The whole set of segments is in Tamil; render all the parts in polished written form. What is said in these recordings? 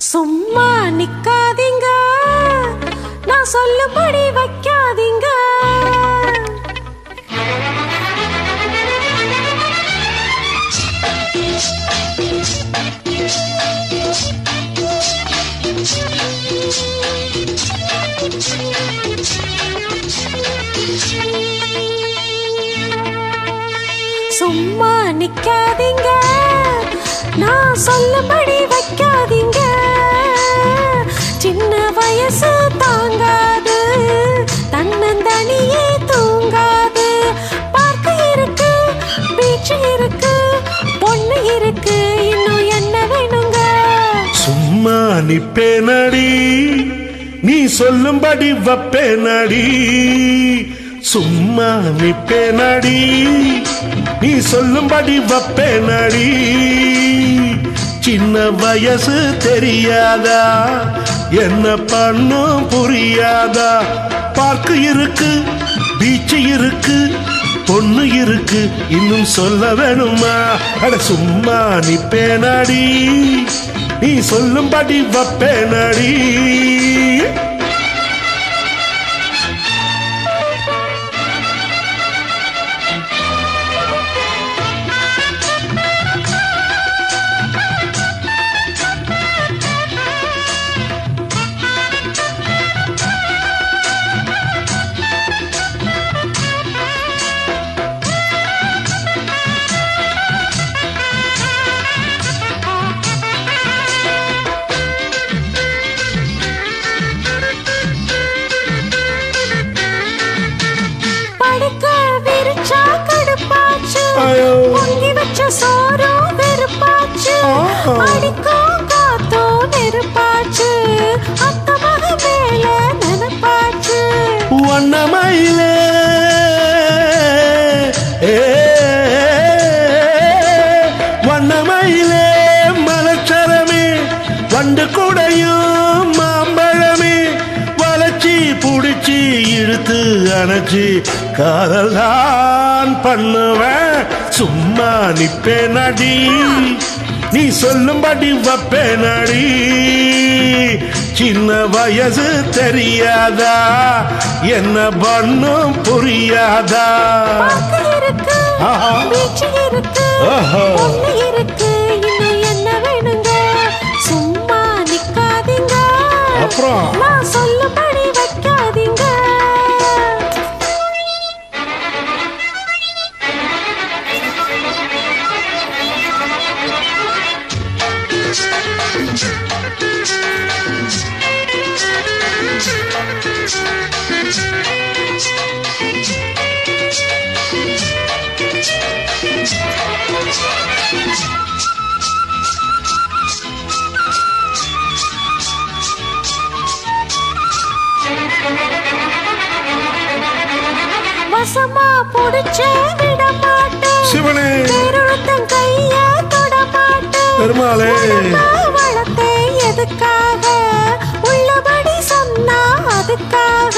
சும்மா நிக்காதீங்க, நான் சொல்லும்படி வைக்காதீங்க. சும்மா நிக்காதீங்க, நான் சொல்லும்படி வைக்காதீங்க. சின்ன வயசு தாங்காது, தன்னந்தனியே தூங்காது. பார்க்க இருக்கு, பீச் இருக்கு, பொண்ணு இருக்கு, இன்னும் என்ன வேணுங்க? சும்மா நிப்பேனடி, நீ சொல்லும்படி வப்பேனடி. சும்மா நிப்பேனடி, நீ சொல்லும்படி வப்பேனடி. சின்ன வயசு தெரியாதா, என்ன பண்ணும் புரியாதா? பார்க்கு இருக்கு, பீச்சு இருக்கு, பொண்ணு இருக்கு, இன்னும் சொல்ல வேணுமா? அட சும்மா நிப்பேனடி, நீ சொல்லும்படி வப்பேனடி. பொங்கி வச்ச சோறும் வெறுப்பாச்சு, அடிக்கும் காத்தும் நெருப்பாச்சு, அத்த மக மேல நினைப்பாச்சு. வண்ணமயிலே வண்ணமயிலே மலச்சரமே, வண்டு கூடையும் மாம்பழமே, வளைச்சி புடிச்சி இழுத்து அணைச்சி காதல் தான் பண்ணுவேன். சும்மா நிப்பேனடி, நீ சொல்லும்படி வப்பேனடி. சின்ன வயசு தெரியாதா, என்ன பண்ணும் புரியாதா? சும்மா நிக்காதீங்க, அப்புறம் நான் சொல்லும்படி வைக்காதீங்க. வசமா புடிச்ச விட மாட்டேன் சிவனே, பேருத்தன் கைய தொட மாட்டேன். பெருமாளே, வளர்த்தே எதுக்காக, உள்ளபடி சொன்னா அதுக்காக.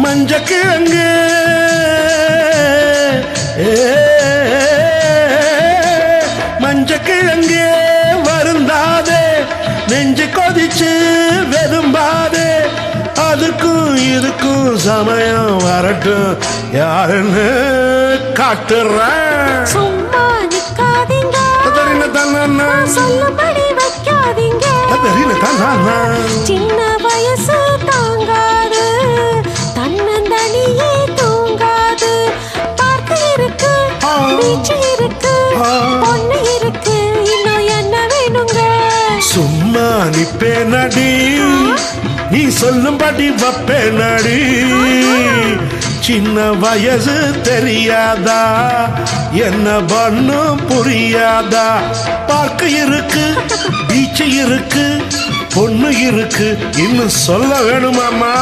மஞ்ச கிழங்கு மஞ்ச கிழங்கு வருந்தாதே, நெஞ்சு கொதிச்சு வெதும்பாதே. அதுக்கும் இதுக்கும் சமயம் வரட்டும், யாருன்னு காட்டுறேன். சும்மா நிக்காதீங்க, நான் சொல்லும்படி வைக்காதீங்க. சின்ன வயசு தாங்காது, தன்னந்தனியே தூங்காது. பார்க்க இருக்கு, பீச்சு இருக்கு, பொண்ணு இருக்கு, இன்னும் என்ன வேணுங்க? சும்மா நிப்பேனடி, நீ சொல்லும்படி வப்பேனடி. சின்ன வயசு தெரியாதா, என்ன பண்ணும் புரியாதா? பார்க்க இருக்கு, பீச்சு இருக்கு, பொண்ணு இருக்கு, இன்னும் சொல்ல வேணுமாமா?